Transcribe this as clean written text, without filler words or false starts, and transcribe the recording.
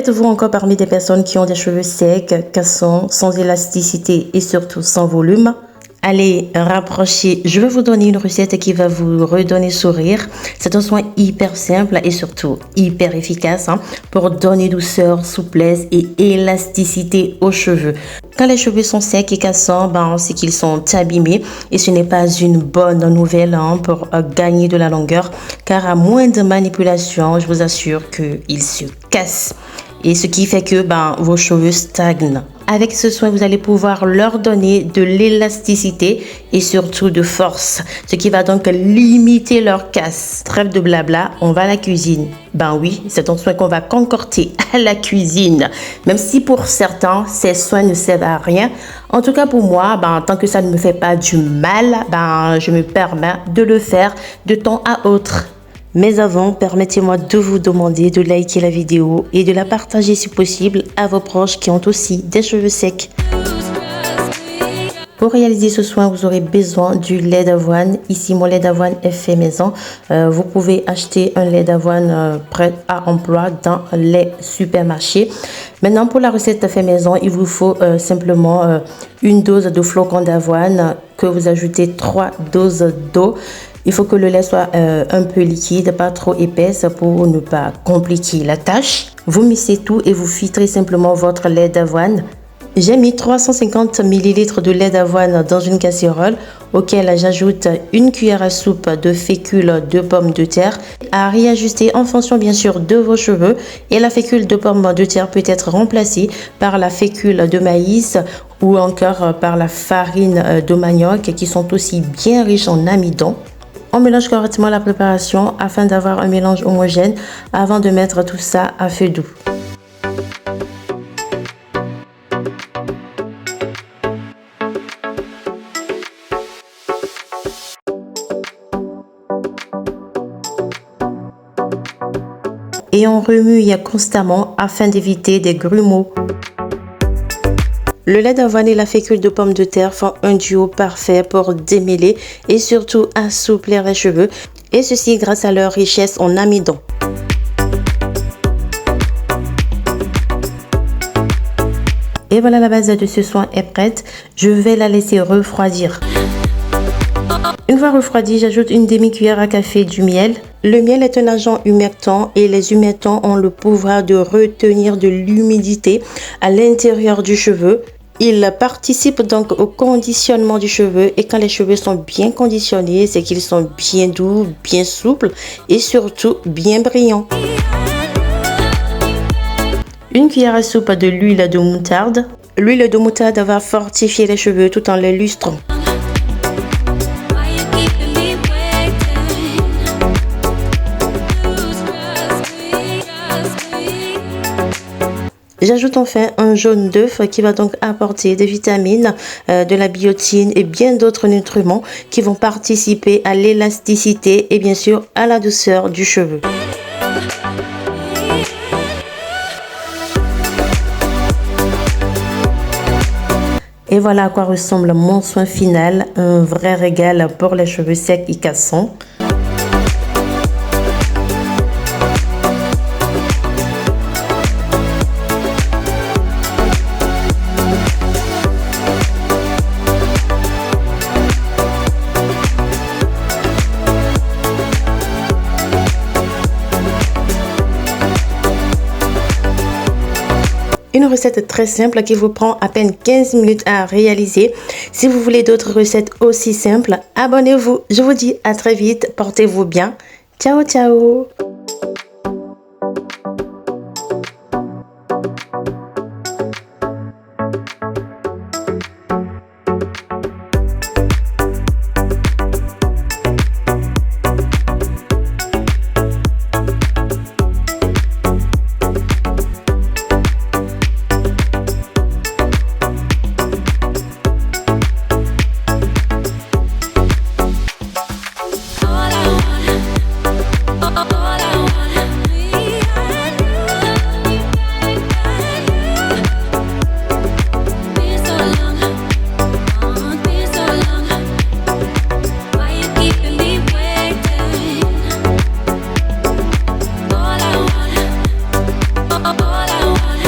êtes-vous encore parmi des personnes qui ont des cheveux secs, cassants, sans élasticité et surtout sans volume? Allez, rapprochez. Je vais vous donner une recette qui va vous redonner sourire. C'est un soin hyper simple et surtout hyper efficace pour donner douceur, souplesse et élasticité aux cheveux. Quand les cheveux sont secs et cassants, c'est qu'ils sont abîmés et ce n'est pas une bonne nouvelle pour gagner de la longueur car à moins de manipulation, je vous assure qu'ils se cassent. Et ce qui fait que vos cheveux stagnent. Avec ce soin, vous allez pouvoir leur donner de l'élasticité et surtout de force, ce qui va donc limiter leur casse. Trêve de blabla, on va à la cuisine. Oui, c'est un soin qu'on va concocter à la cuisine. Même si pour certains, ces soins ne servent à rien. En tout cas pour moi, tant que ça ne me fait pas du mal, je me permets de le faire de temps à autre. Mais avant, permettez-moi de vous demander de liker la vidéo et de la partager si possible à vos proches qui ont aussi des cheveux secs. Pour réaliser ce soin, vous aurez besoin du lait d'avoine. Ici, mon lait d'avoine est fait maison. Vous pouvez acheter un lait d'avoine prêt à emploi dans les supermarchés. Maintenant, pour la recette fait maison, il vous faut simplement une dose de flocons d'avoine que vous ajoutez 3 doses d'eau. Il faut que le lait soit un peu liquide, pas trop épaisse pour ne pas compliquer la tâche. Vous mixez tout et vous filtrez simplement votre lait d'avoine. J'ai mis 350 ml de lait d'avoine dans une casserole auquel j'ajoute une cuillère à soupe de fécule de pommes de terre à réajuster en fonction bien sûr de vos cheveux. Et la fécule de pommes de terre peut être remplacée par la fécule de maïs ou encore par la farine de manioc qui sont aussi bien riches en amidon. On mélange correctement la préparation afin d'avoir un mélange homogène avant de mettre tout ça à feu doux. Et on remue constamment afin d'éviter des grumeaux. Le lait d'avoine et la fécule de pommes de terre font un duo parfait pour démêler et surtout assouplir les cheveux, et ceci grâce à leur richesse en amidon. Et voilà, la base de ce soin est prête. Je vais la laisser refroidir. Une fois refroidie, j'ajoute une demi-cuillère à café du miel. Le miel est un agent humectant et les humectants ont le pouvoir de retenir de l'humidité à l'intérieur du cheveu. Il participe donc au conditionnement du cheveu et quand les cheveux sont bien conditionnés, c'est qu'ils sont bien doux, bien souples et surtout bien brillants. Une cuillère à soupe de l'huile de moutarde. L'huile de moutarde va fortifier les cheveux tout en les lustrant. J'ajoute enfin un jaune d'œuf qui va donc apporter des vitamines, de la biotine et bien d'autres nutriments qui vont participer à l'élasticité et bien sûr à la douceur du cheveu. Et voilà à quoi ressemble mon soin final, un vrai régal pour les cheveux secs et cassants. Une recette très simple qui vous prend à peine 15 minutes à réaliser. Si vous voulez d'autres recettes aussi simples, abonnez-vous. Je vous dis à très vite. Portez-vous bien. Ciao, ciao. All I want I want